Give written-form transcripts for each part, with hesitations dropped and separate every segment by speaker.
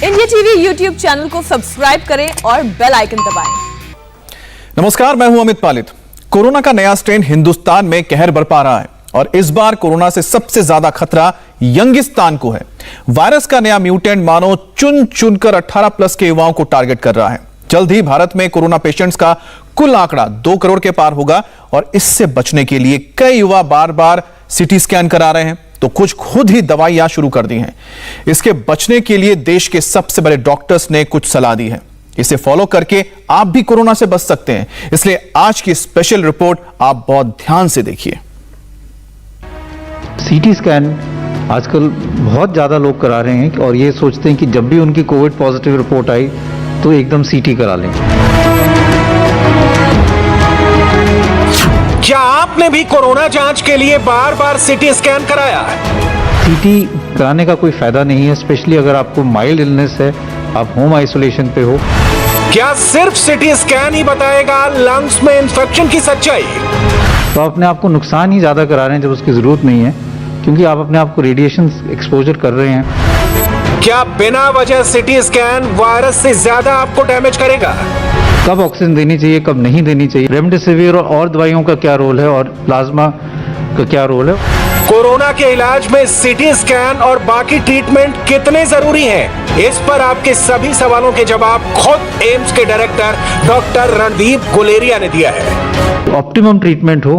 Speaker 1: India TV YouTube channel को subscribe करें और बेल आइकन दबाएं।
Speaker 2: नमस्कार, मैं हूं अमित पालित। कोरोना का नया स्ट्रेन हिंदुस्तान में कहर बरपा रहा है और इस बार कोरोना से सबसे ज्यादा खतरा यंगिस्तान को है। वायरस का नया म्यूटेंट मानो चुन चुनकर 18 प्लस के युवाओं को टारगेट कर रहा है। जल्द ही भारत में कोरोना पेशेंट्स का कुल आंकड़ा 2 करोड़ के पार होगा और इससे बचने के लिए कई युवा बार बार सीटी स्कैन करा रहे हैं, तो कुछ खुद ही दवाइयां शुरू कर दी हैं। इसके बचने के लिए देश के सबसे बड़े डॉक्टर्स ने कुछ सलाह दी है। इसे फॉलो करके आप भी कोरोना से बच सकते हैं। इसलिए आज की स्पेशल रिपोर्ट आप बहुत ध्यान से देखिए।
Speaker 3: सीटी स्कैन आजकल बहुत ज़्यादा लोग करा रहे हैं और ये सोचते हैं कि जब भी उनकी कोविड पॉजिटिव रिपोर्ट आई तो एकदम सीटी करा लें।
Speaker 4: क्या आपने भी कोरोना जांच के लिए बार बार सीटी स्कैन कराया है?
Speaker 3: सीटी कराने का कोई फायदा नहीं है, स्पेशली अगर आपको माइल्ड इलनेस है, आप होम आइसोलेशन पे हो।
Speaker 4: क्या सिर्फ सीटी स्कैन ही बताएगा लंग्स में इंफेक्शन की सच्चाई?
Speaker 3: तो अपने आप को नुकसान ही ज़्यादा करा रहे हैं जब उसकी ज़रूरत नहीं है, क्योंकि आप अपने आप को रेडिएशन एक्सपोजर कर रहे हैं।
Speaker 4: क्या बिना वजह सीटी स्कैन वायरस से ज्यादा आपको डैमेज करेगा?
Speaker 3: कब ऑक्सीजन देनी चाहिए, कब नहीं देनी चाहिए, रेमडेसिविर और दवाइयों का क्या रोल है और प्लाज्मा का क्या रोल है।
Speaker 4: कोरोना के इलाज में सीटी स्कैन और बाकी ट्रीटमेंट कितने जरूरी हैं? इस पर आपके सभी सवालों के जवाब खुद एम्स के डायरेक्टर डॉक्टर रणदीप गुलेरिया ने दिया है।
Speaker 3: ऑप्टिमम ट्रीटमेंट हो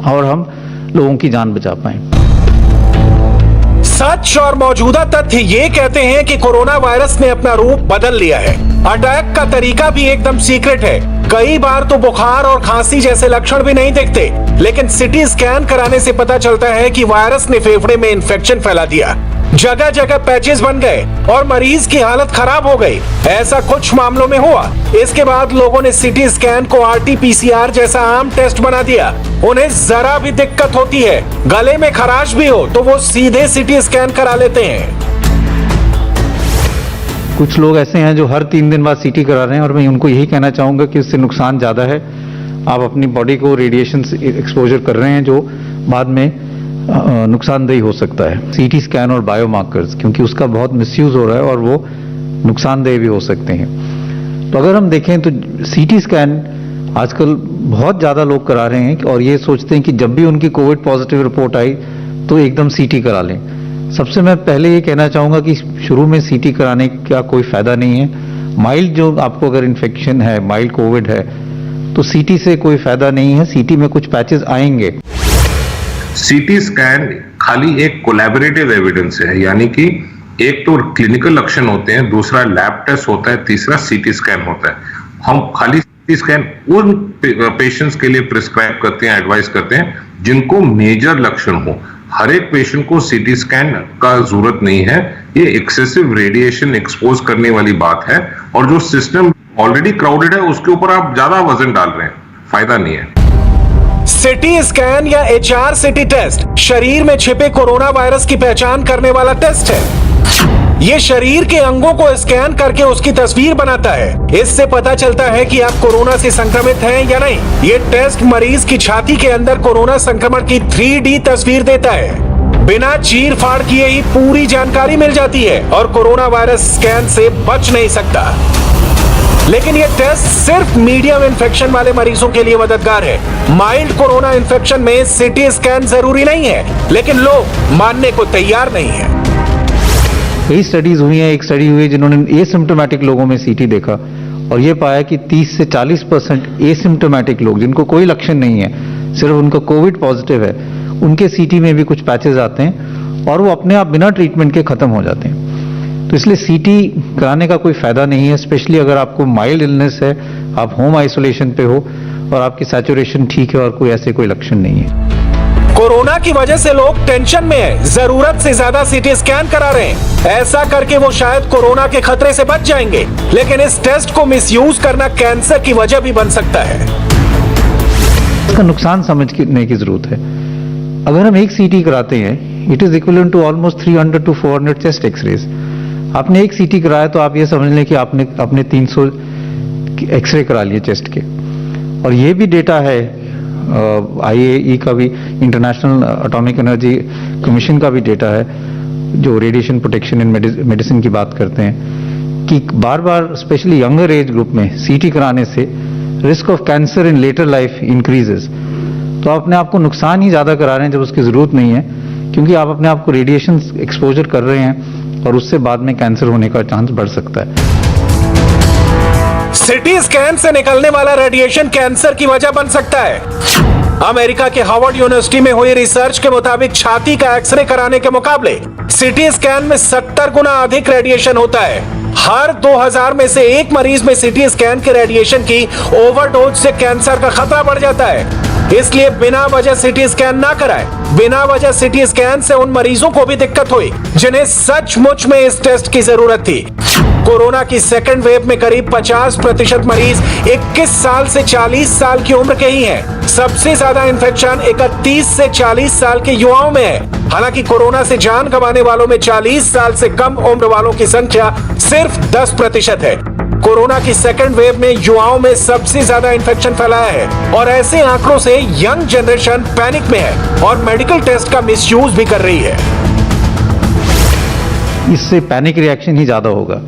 Speaker 3: और हम लोगों की जान बचा पाएं।
Speaker 4: सच और मौजूदा तथ्य ये कहते हैं कि कोरोना वायरस ने अपना रूप बदल लिया है। अटैक का तरीका भी एकदम सीक्रेट है। कई बार तो बुखार और खांसी जैसे लक्षण भी नहीं दिखते, लेकिन सीटी स्कैन कराने से पता चलता है कि वायरस ने फेफड़े में इंफेक्शन फैला दिया। जगह जगह पैचेस बन गए और मरीज की हालत खराब हो गई। ऐसा कुछ मामलों में हुआ। इसके बाद लोगों ने सीटी स्कैन को RT-PCR जैसा आम टेस्ट बना दिया। उन्हें जरा भी दिक्कत होती है, गले में खराश भी हो, तो वो सीधे सीटी स्कैन करा लेते हैं।
Speaker 3: कुछ लोग ऐसे हैं जो हर 3 दिन बाद सीटी करा रहे हैं और मैं उनको यही कहना चाहूँगा कि इससे नुकसान ज़्यादा है। आप अपनी बॉडी को रेडिएशन एक्सपोजर कर रहे हैं जो बाद में नुकसानदेही हो सकता है। सीटी स्कैन और बायोमार्कर्स, क्योंकि उसका बहुत मिसयूज हो रहा है और वो नुकसानदेह भी हो सकते हैं। तो अगर हम देखें तो सीटी स्कैन आजकल बहुत ज़्यादा लोग करा रहे हैं और ये सोचते हैं कि जब भी उनकी कोविड पॉजिटिव रिपोर्ट आई तो एकदम सीटी करा लें। सबसे मैं पहले ये कहना चाहूँगा कि शुरू में सीटी कराने का कोई फ़ायदा नहीं है। माइल्ड जो आपको अगर इन्फेक्शन है, माइल्ड कोविड है, तो सीटी से कोई फ़ायदा नहीं है। सीटी में कुछ पैचेस आएंगे।
Speaker 5: सीटी स्कैन खाली एक कोलैबोरेटिव एविडेंस है, यानी कि एक तो क्लिनिकल लक्षण होते हैं, दूसरा लैब टेस्ट होता है, तीसरा सीटी स्कैन होता है। हम खाली सीटी स्कैन उन पेशेंट्स के लिए प्रिस्क्राइब करते हैं, एडवाइस करते हैं जिनको मेजर लक्षण हो। हर एक पेशेंट को सीटी स्कैन का जरूरत नहीं है। ये एक्सेसिव रेडिएशन एक्सपोज करने वाली बात है और जो सिस्टम ऑलरेडी क्राउडेड है उसके ऊपर आप ज्यादा वजन डाल रहे हैं, फायदा नहीं है।
Speaker 4: सीटी स्कैन या HRCT टेस्ट शरीर में छिपे कोरोना वायरस की पहचान करने वाला टेस्ट है। ये शरीर के अंगों को स्कैन करके उसकी तस्वीर बनाता है। इससे पता चलता है कि आप कोरोना से संक्रमित हैं या नहीं। ये टेस्ट मरीज की छाती के अंदर कोरोना संक्रमण की 3D तस्वीर देता है। बिना चीर फाड़ किए ही पूरी जानकारी मिल जाती है और कोरोना वायरस स्कैन से बच नहीं सकता। लेकिन यह टेस्ट सिर्फ मीडियम इन्फेक्शन वाले मरीजों के लिए मददगार है। माइल्ड कोरोना इन्फेक्शन में सीटी स्कैन जरूरी नहीं है, लेकिन लोग मानने को तैयार नहीं है।
Speaker 3: कई स्टडीज हुई हैं। एक स्टडी हुई है जिन्होंने एसिम्प्टोमेटिक लोगों में सीटी देखा और यह पाया कि 30 से 40% एसिम्प्टोमेटिक लोग जिनको कोई लक्षण नहीं है, सिर्फ उनका कोविड पॉजिटिव है, उनके सीटी में भी कुछ पैचेस आते हैं और वो अपने आप बिना ट्रीटमेंट के खत्म हो जाते हैं। तो इसलिए सीटी कराने का कोई फायदा नहीं है, स्पेशली अगर आपको माइल्ड इलनेस है, आप होम आइसोलेशन पे हो और आपकी सैचुरेशन ठीक है और कोई ऐसे कोई लक्षण नहीं है।
Speaker 4: कोरोना की वजह से लोग टेंशन में हैं, जरूरत से ज्यादा सीटी स्कैन करा रहे हैं। ऐसा करके वो शायद कोरोना के खतरे से बच जाएंगे, लेकिन इस टेस्ट को मिसयूज करना कैंसर की वजह भी बन सकता है।
Speaker 3: इसका नुकसान समझने की जरूरत है। अगर हम एक सीटी कराते हैं, it is equivalent to almost 300 to 400 chest X-rays. आपने एक सीटी कराया तो आप ये समझ लें कि आपने अपने 300 एक्सरे करा लिए चेस्ट के। और ये भी डेटा है IAEA का भी, इंटरनेशनल एटॉमिक एनर्जी कमीशन का भी डेटा है, जो रेडिएशन प्रोटेक्शन इन मेडिसिन की बात करते हैं, कि बार बार स्पेशली यंगर एज ग्रुप में सीटी कराने से risk of cancer in later life increases. तो आप अपने आप को नुकसान ही ज़्यादा करा रहे हैं जब उसकी ज़रूरत नहीं है, क्योंकि आप अपने आप को रेडिएशन एक्सपोजर कर रहे हैं और उससे बाद में कैंसर होने का चांस बढ़ सकता है।
Speaker 4: सिटी स्कैन से निकलने वाला रेडिएशन कैंसर की वजह बन सकता है। अमेरिका के हार्वर्ड यूनिवर्सिटी में हुई रिसर्च के मुताबिक छाती का एक्सरे कराने के मुकाबले सिटी स्कैन में 70 गुना अधिक रेडिएशन होता है। हर 2000 में से एक मरीज में सिटी स्कैन के रेडिएशन की ओवरडोज से कैंसर का खतरा बढ़ जाता है। इसलिए बिना वजह सिटी स्कैन ना कराएं। बिना वजह सिटी स्कैन से उन मरीजों को भी दिक्कत हुई जिन्हें सचमुच में इस टेस्ट की जरूरत थी। कोरोना की सेकेंड वेव में करीब 50% मरीज 21 साल से 40 साल की उम्र के ही हैं। सबसे ज्यादा इन्फेक्शन 31 से 40 साल के युवाओं में है। हालांकि कोरोना से जान गंवाने वालों में 40 साल से कम उम्र वालों की संख्या सिर्फ 10% है। कोरोना की सेकेंड वेव में युवाओं में सबसे ज्यादा इन्फेक्शन फैलाया है और ऐसे आंकड़ों से यंग जनरेशन पैनिक में है और मेडिकल टेस्ट का मिसयूज भी कर रही है।
Speaker 3: इससे पैनिक रिएक्शन ही ज्यादा होगा।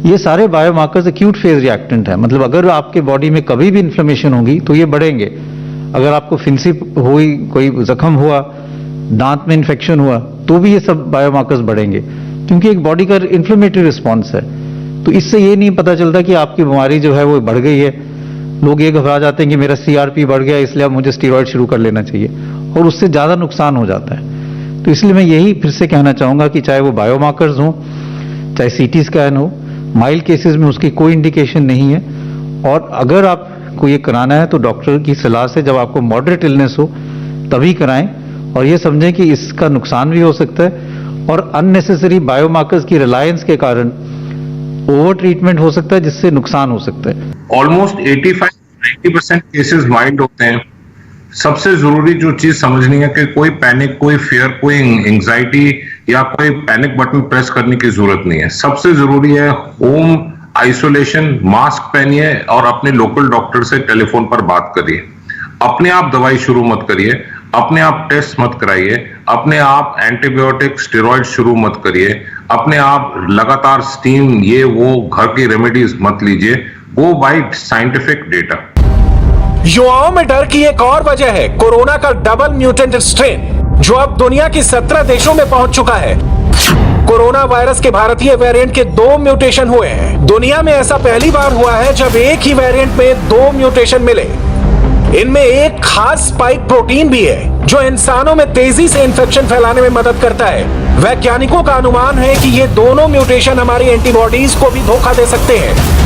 Speaker 3: ये सारे बायोमार्कर्स एक्यूट फेज रिएक्टेंट है, मतलब अगर आपके बॉडी में कभी भी इन्फ्लेमेशन होगी तो ये बढ़ेंगे। अगर आपको फिंसी हुई, कोई जख्म हुआ, दांत में इन्फेक्शन हुआ, तो भी ये सब बायोमार्कर्स बढ़ेंगे, क्योंकि एक बॉडी का इन्फ्लेमेटरी रिस्पॉन्स है। तो इससे ये नहीं पता चलता कि आपकी बीमारी जो है वो बढ़ गई है। लोग ये घबरा जाते हैं कि मेरा CRP बढ़ गया इसलिए अब मुझे स्टीरॉयड शुरू कर लेना चाहिए, और उससे ज्यादा नुकसान हो जाता है। तो इसलिए मैं यही फिर से कहना चाहूंगा कि चाहे वो बायोमार्कर्स हो, चाहे CT स्कैन हो, माइल्ड केसेस में उसकी कोई इंडिकेशन नहीं है। और अगर आपको ये कराना है तो डॉक्टर की सलाह से, जब आपको मॉडरेट इलनेस हो तभी कराएं, और ये समझें कि इसका नुकसान भी हो सकता है और अननेसेसरी बायोमार्कर्स की रिलायंस के कारण ओवर ट्रीटमेंट हो सकता है जिससे नुकसान हो सकता है।
Speaker 5: ऑलमोस्ट 85-90% केसेस माइल्ड होते हैं। सबसे जरूरी जो चीज समझनी है कि कोई पैनिक, कोई फियर, कोई एंजाइटी या कोई पैनिक बटन प्रेस करने की जरूरत नहीं है। सबसे जरूरी है होम आइसोलेशन, मास्क पहनिए और अपने लोकल डॉक्टर से टेलीफोन पर बात करिए। अपने आप दवाई शुरू मत करिए, अपने आप टेस्ट मत कराइए, अपने आप एंटीबायोटिक स्टेरॉइड शुरू मत करिए, अपने आप लगातार स्टीम ये वो घर की रेमेडीज मत लीजिए। गो बाय साइंटिफिक डेटा।
Speaker 4: युवाओं में डर की एक और वजह है कोरोना का डबल म्यूटेंट स्ट्रेन, जो अब दुनिया की 17 देशों में पहुंच चुका है। कोरोना वायरस के भारतीय वेरिएंट के 2 म्यूटेशन हुए हैं। दुनिया में ऐसा पहली बार हुआ है जब एक ही वेरिएंट में 2 म्यूटेशन मिले। इनमें एक खास स्पाइक प्रोटीन भी है जो इंसानों में तेजी से इंफेक्शन फैलाने में मदद करता है। वैज्ञानिकों का अनुमान है कि ये दोनों म्यूटेशन हमारी एंटीबॉडीज को भी धोखा दे सकते हैं।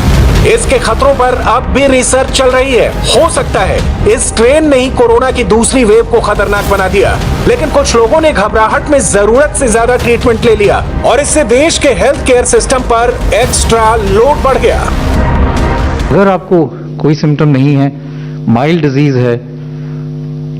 Speaker 4: इसके खतरों पर अब भी रिसर्च चल रही है। हो सकता है इस स्ट्रेन ने ही कोरोना की दूसरी वेव को खतरनाक बना दिया, लेकिन कुछ लोगों ने घबराहट में जरूरत से ज्यादा ट्रीटमेंट ले लिया और इससे देश के हेल्थ केयर सिस्टम पर एक्स्ट्रा लोड बढ़ गया।
Speaker 3: अगर आपको कोई सिम्टम नहीं है, माइल्ड डिजीज है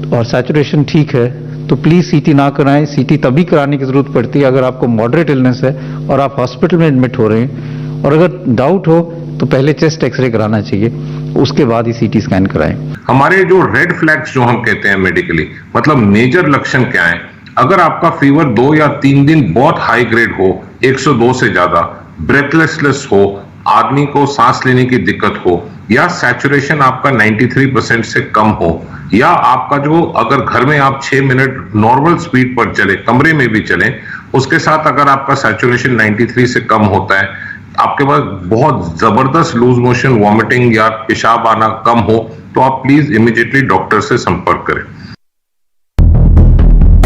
Speaker 3: और सैचुरेशन ठीक है, तो प्लीज CT ना कराएं। CT तभी कराने की जरूरत पड़ती है अगर आपको मॉडरेट इलनेस है और आप हॉस्पिटल में एडमिट हो रहे हैं, और अगर डाउट हो तो पहले चेस्ट एक्सरे कराना चाहिए, उसके बाद ही CT स्कैन कराएं।
Speaker 5: हमारे जो रेड फ्लैग्स जो हम कहते हैं मेडिकली, मतलब मेजर लक्षण क्या है? अगर आपका फीवर 2 या 3 दिन बहुत हाई ग्रेड हो, 102 से ज्यादा, ब्रेथलेसनेस हो, आदमी को सांस लेने की दिक्कत हो, या सैचुरेशन आपका 93% से कम हो, या आपका जो अगर घर में आप 6 मिनट नॉर्मल स्पीड पर चले, कमरे में भी चलें, उसके साथ अगर आपका सैचुरेशन 93 से कम होता है, आपके पास बहुत जबरदस्त लूज मोशन, वॉमिटिंग या पेशाब आना कम हो, तो आप प्लीज इमीडिएटली डॉक्टर से संपर्क करें।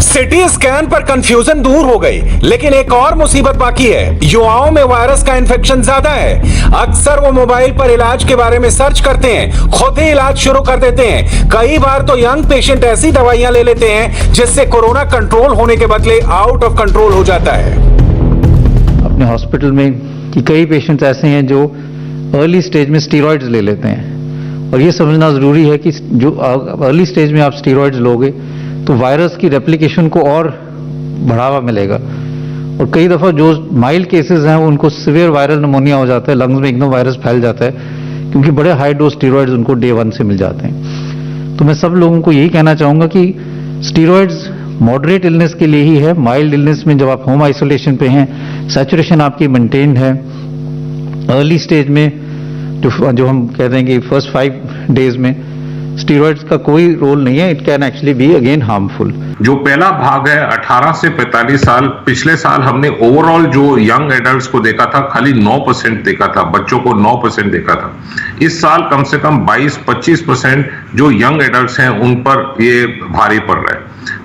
Speaker 4: सिटी स्कैन पर कंफ्यूजन दूर हो गई, लेकिन एक और मुसीबत बाकी है। युवाओं में वायरस का इन्फेक्शन ज्यादा है। अक्सर वो मोबाइल पर इलाज के बारे में सर्च करते हैं, खुद ही इलाज शुरू कर देते हैं। कई बार तो यंग पेशेंट ऐसी दवाइयां ले लेते हैं जिससे कोरोना कंट्रोल होने के बदले आउट ऑफ कंट्रोल हो जाता है।
Speaker 3: अपने हॉस्पिटल में कि कई पेशेंट्स ऐसे हैं जो अर्ली स्टेज में स्टीरॉइड्स ले लेते हैं, और ये समझना जरूरी है कि जो अर्ली स्टेज में आप स्टीरॉइड्स लोगे तो वायरस की रेप्लिकेशन को और बढ़ावा मिलेगा, और कई दफा जो माइल्ड केसेस हैं उनको सीवियर वायरल निमोनिया हो जाता है, लंग्स में एकदम वायरस फैल जाता है, क्योंकि बड़े हाई डोज स्टीरॉइड्स उनको डे 1 से मिल जाते हैं। तो मैं सब लोगों को यही कहना चाहूंगा कि स्टीरॉइड्स मॉडरेट इलनेस के लिए ही है। माइल्ड इलनेस में जब आप होम आइसोलेशन पे हैं, सैचुरेशन आपकी मेंटेन्ड है, अर्ली स्टेज में जो हम कहते हैं कि फर्स्ट 5 डेज में स्टीरॉइड्स का कोई रोल नहीं है, it can actually be again harmful.
Speaker 5: जो पहला भाग है 18 से 45 साल, पिछले साल हमने ओवरऑल जो यंग एडल्ट्स को देखा था खाली 9% देखा था, बच्चों को 9% देखा था। इस साल कम से कम 22-25% जो यंग एडल्ट्स हैं उन पर ये भारी पड़ रहा है।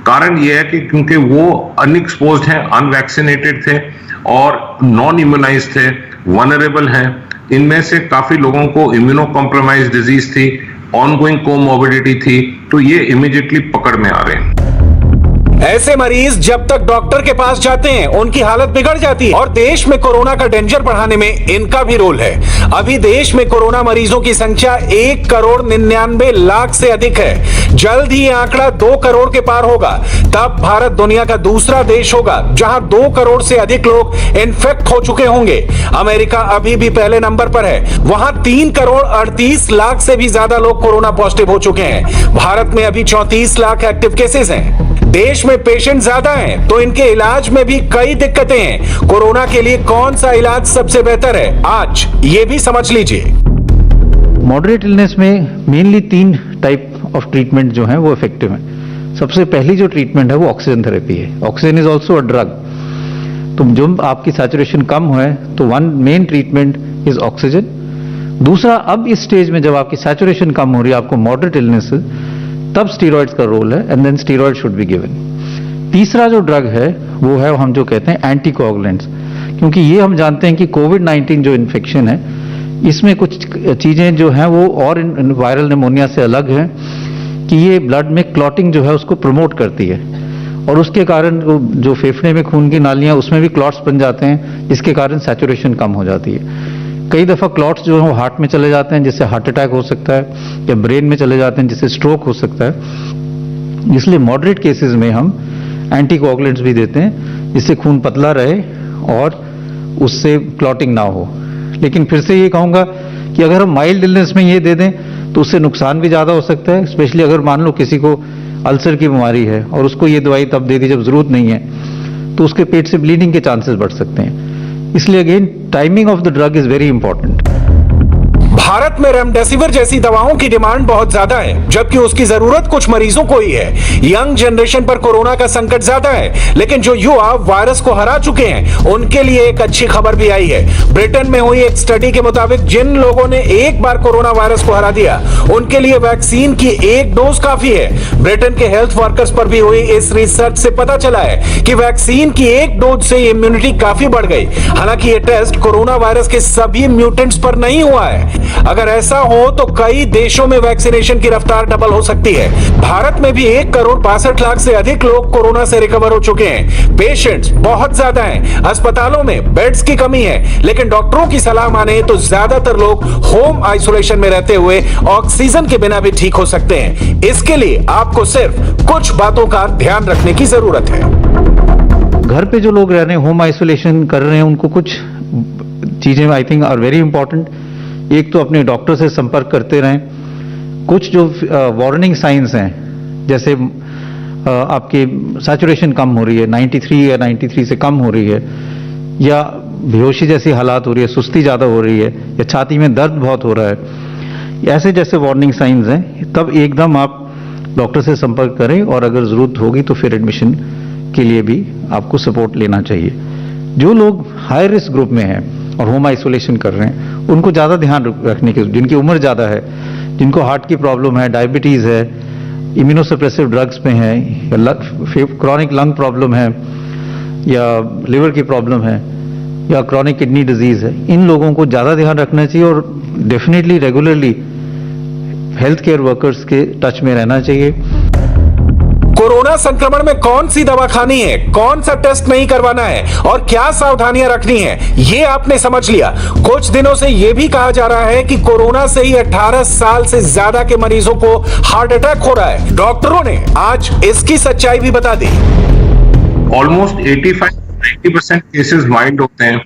Speaker 5: कारण ये है कि क्योंकि वो अनएक्सपोज्ड हैं, अनवैक्सीनेटेड थे और नॉन इम्यूनाइज थे, वनरेबल हैं। इनमें से काफी लोगों को इम्यूनो कॉम्प्रोमाइज डिजीज थी, ऑनगोइंग कोमोर्बिडिटी थी, तो ये इमीडिएटली पकड़ में आ रहे हैं।
Speaker 4: ऐसे मरीज जब तक डॉक्टर के पास जाते हैं उनकी हालत बिगड़ जाती है और देश में कोरोना का डेंजर बढ़ाने में इनका भी रोल है। अभी देश में कोरोना मरीजों की संख्या 1,99,00,000 से अधिक है। जल्द ही ये आंकड़ा 2 करोड़ के पार होगा। तब भारत दुनिया का दूसरा देश होगा जहां 2 करोड़ से अधिक लोग इन्फेक्ट हो चुके होंगे। अमेरिका अभी भी पहले नंबर पर है, वहां 3 करोड़ 38 लाख से भी ज्यादा लोग कोरोना पॉजिटिव हो चुके हैं। भारत में अभी 34 लाख एक्टिव केसेस हैं। देश में पेशेंट ज्यादा हैं, तो इनके इलाज में भी कई दिक्कतें हैं। कोरोना के लिए कौन सा इलाज सबसे बेहतर है, आज ये भी समझ लीजिए।
Speaker 3: मॉडरेट इलनेस में मेनली 3 टाइप ऑफ ट्रीटमेंट जो है वो इफेक्टिव है। सबसे पहली जो ट्रीटमेंट है वो ऑक्सीजन थेरेपी है। Oxygen is also a drug. तो जब आपकी सैचुरेशन कम है तो one main treatment is oxygen. दूसरा, अब इस स्टेज में जब आपकी सैचुरेशन कम हो रही है, आपको मॉडरेट इलनेस, तब स्टीरॉइड्स का रोल है and then steroid should be given. तीसरा जो ड्रग है वो है हम जो कहते हैं एंटीकोगुलेंट्स, क्योंकि ये हम जानते हैं कि कोविड-19 जो इन्फेक्शन है इसमें कुछ चीजें जो हैं वो और वायरल निमोनिया से अलग हैं कि ये ब्लड में क्लॉटिंग जो है उसको प्रमोट करती है और उसके कारण जो फेफड़े में खून की नालियां उसमें भी क्लॉट्स बन जाते हैं, जिसके कारण सैचुरेशन कम हो जाती है। कई दफा क्लॉट्स जो है वो हार्ट में चले जाते हैं जिससे हार्ट अटैक हो सकता है, या ब्रेन में चले जाते हैं जिससे स्ट्रोक हो सकता है। इसलिए मॉडरेट केसेस में हम एंटीकोगुलेंट्स भी देते हैं जिससे खून पतला रहे और उससे क्लॉटिंग ना हो। लेकिन फिर से ये कहूंगा कि अगर हम माइल्ड इलनेस में ये दे दें तो उससे नुकसान भी ज्यादा हो सकता है, स्पेशली अगर मान लो किसी को अल्सर की बीमारी है और उसको ये दवाई तब दे दी जब जरूरत नहीं है, तो उसके पेट से ब्लीडिंग के चांसेस बढ़ सकते हैं। इसलिए again timing of the drug is very important.
Speaker 4: Bharat में रेमडेसिविर जैसी दवाओं की डिमांड बहुत ज्यादा है, जबकि उसकी जरूरत कुछ मरीजों को ही है। यंग जनरेशन पर कोरोना का संकट ज्यादा है, लेकिन जो युवा वायरस को हरा चुके हैं उनके लिए एक अच्छी खबर भी आई है। ब्रिटेन में हुई एक स्टडी के मुताबिक जिन लोगों ने एक बार कोरोना वायरस को हरा दिया उनके लिए वैक्सीन की 1 डोज काफी है। ब्रिटेन के हेल्थ वर्कर्स पर भी हुई इस रिसर्च से पता चला है कि वैक्सीन की 1 डोज से इम्यूनिटी काफी बढ़ गई। हालांकि ये टेस्ट कोरोना वायरस के सभी म्यूटेंट्स पर नहीं हुआ है। अगर ऐसा हो तो कई देशों में वैक्सीनेशन की रफ्तार डबल हो सकती है। भारत में भी 1 करोड़ 62 लाख से अधिक लोग कोरोना से रिकवर हो चुके हैं। पेशेंट्स बहुत ज्यादा हैं, अस्पतालों में बेड्स की कमी है, लेकिन डॉक्टरों की सलाह माने तो ज्यादातर लोग होम आइसोलेशन में रहते हुए ऑक्सीजन के बिना भी ठीक हो सकते हैं। इसके लिए आपको सिर्फ कुछ बातों का ध्यान रखने की जरूरत है।
Speaker 3: घर पे जो लोग रह रहे हैं, होम आइसोलेशन कर रहे हैं, उनको कुछ चीजें I think are very important. एक तो अपने डॉक्टर से संपर्क करते रहें। कुछ जो वार्निंग साइंस हैं, जैसे आपकी सैचुरेशन कम हो रही है, 93 या 93 से कम हो रही है, या बेहोशी जैसी हालात हो रही है, सुस्ती ज़्यादा हो रही है, या छाती में दर्द बहुत हो रहा है, ऐसे जैसे वार्निंग साइंस हैं, तब एकदम आप डॉक्टर से संपर्क करें और अगर ज़रूरत होगी तो फिर एडमिशन के लिए भी आपको सपोर्ट लेना चाहिए। जो लोग हाई रिस्क ग्रुप में हैं और होम आइसोलेशन कर रहे हैं उनको ज़्यादा ध्यान रखने की, जिनकी उम्र ज़्यादा है, जिनको हार्ट की प्रॉब्लम है, डायबिटीज़ है, इम्यूनोसप्रेसिव ड्रग्स पे हैं, या क्रॉनिक लंग प्रॉब्लम है, या लिवर की प्रॉब्लम है, या क्रॉनिक किडनी डिजीज़ है, इन लोगों को ज़्यादा ध्यान रखना चाहिए और definitely regularly health care workers के टच में रहना चाहिए।
Speaker 4: कोरोना संक्रमण में कौन सी दवा खानी है, कौन सा टेस्ट नहीं करवाना है और क्या सावधानियां रखनी है, ये आपने समझ लिया। कुछ दिनों से यह भी कहा जा रहा है कि कोरोना से ही 18 साल से ज्यादा के मरीजों को हार्ट अटैक हो रहा है। डॉक्टरों ने आज इसकी सच्चाई भी बता दी।
Speaker 5: ऑलमोस्ट 85-90% केसेस माइल्ड होते हैं।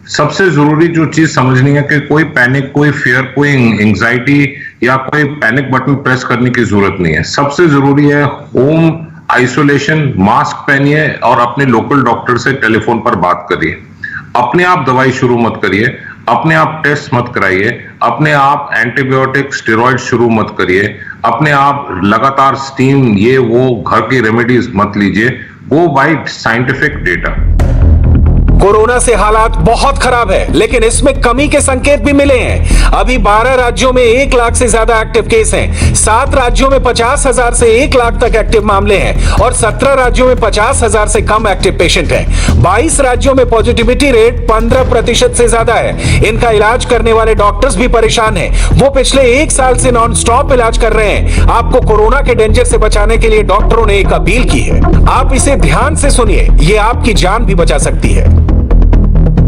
Speaker 5: सबसे जरूरी जो चीज समझनी है कि कोई पैनिक, कोई फियर, कोई एंजाइटी या कोई पैनिक बटन प्रेस करने की जरूरत नहीं है। सबसे जरूरी है होम आइसोलेशन, मास्क पहनिए और अपने लोकल डॉक्टर से टेलीफोन पर बात करिए। अपने आप दवाई शुरू मत करिए। अपने आप टेस्ट मत कराइए, अपने आप एंटीबायोटिक स्टेरॉइड शुरू मत करिए, अपने आप लगातार स्टीम ये वो घर की रेमेडीज मत लीजिए। गो बाय साइंटिफिक डेटा।
Speaker 4: कोरोना से हालात बहुत खराब है, लेकिन इसमें कमी के संकेत भी मिले हैं। अभी 12 राज्यों में 1 लाख से ज्यादा एक्टिव केस हैं, 7 राज्यों में 50,000 से 1 लाख तक एक्टिव मामले हैं और 17 राज्यों में 50,000 से कम एक्टिव पेशेंट हैं। 22 राज्यों में पॉजिटिविटी रेट 15% से ज्यादा है। इनका इलाज करने वाले डॉक्टर्स भी परेशान हैं। वो पिछले 1 साल से नॉन स्टॉप इलाज कर रहे हैं। आपको कोरोना के डेंजर से बचाने के लिए डॉक्टरों ने एक अपील की है, आप इसे ध्यान से सुनिए, ये आपकी जान भी बचा सकती है।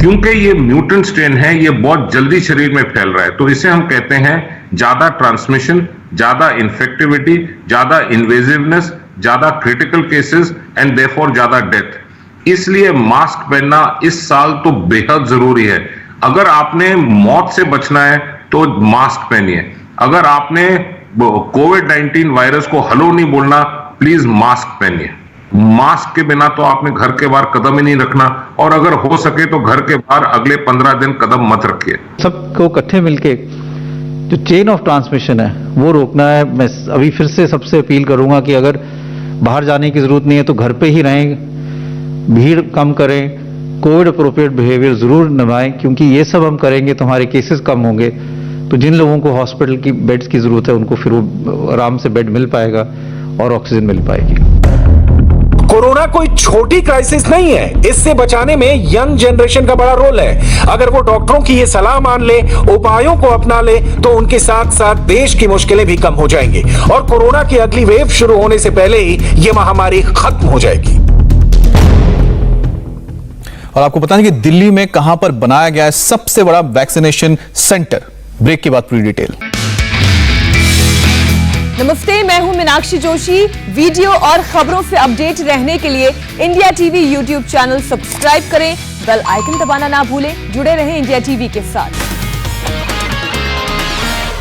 Speaker 5: क्योंकि ये म्यूटेंट स्ट्रेन है, ये बहुत जल्दी शरीर में फैल रहा है, तो इसे हम कहते हैं ज्यादा ट्रांसमिशन, ज्यादा इन्फेक्टिविटी, ज्यादा इन्वेजिवनेस, ज्यादा क्रिटिकल केसेस एंड देयरफॉर ज्यादा डेथ। इसलिए मास्क पहनना इस साल तो बेहद जरूरी है। अगर आपने मौत से बचना है तो मास्क पहनिए। अगर आपने कोविड-19 वायरस को हेलो नहीं बोलना, प्लीज मास्क पहनिए। मास्क के बिना तो आपने घर के बाहर कदम ही नहीं रखना, और अगर हो सके तो घर के बाहर अगले 15 दिन कदम मत रखिए।
Speaker 3: सबको इकट्ठे मिलके जो चेन ऑफ ट्रांसमिशन है वो रोकना है। मैं अभी फिर से सबसे अपील करूंगा कि अगर बाहर जाने की जरूरत नहीं है तो घर पे ही रहें, भीड़ कम करें, कोविड अप्रोप्रिएट बिहेवियर जरूर निभाएं, क्योंकि ये सब हम करेंगे तो हमारे केसेस कम होंगे। तो जिन लोगों को हॉस्पिटल की बेड्स की जरूरत है उनको फिर वो आराम से बेड मिल पाएगा और ऑक्सीजन मिल पाएगी।
Speaker 4: कोरोना कोई छोटी क्राइसिस नहीं है, इससे बचाने में यंग जनरेशन का बड़ा रोल है। अगर वो डॉक्टरों की ये सलाह मान ले, उपायों को अपना ले, तो उनके साथ साथ देश की मुश्किलें भी कम हो जाएंगी और कोरोना की अगली वेव शुरू होने से पहले ही ये महामारी खत्म हो जाएगी।
Speaker 2: और आपको बताएं कि दिल्ली में कहां पर बनाया गया है सबसे बड़ा वैक्सीनेशन सेंटर। ब्रेक के बाद पूरी डिटेल।
Speaker 1: नमस्ते, मैं हूं मीनाक्षी जोशी। वीडियो और खबरों से अपडेट रहने के लिए India TV YouTube channel subscribe करें, बेल आइकन दबाना ना भूलें। जुड़े रहें इंडिया टीवी के साथ।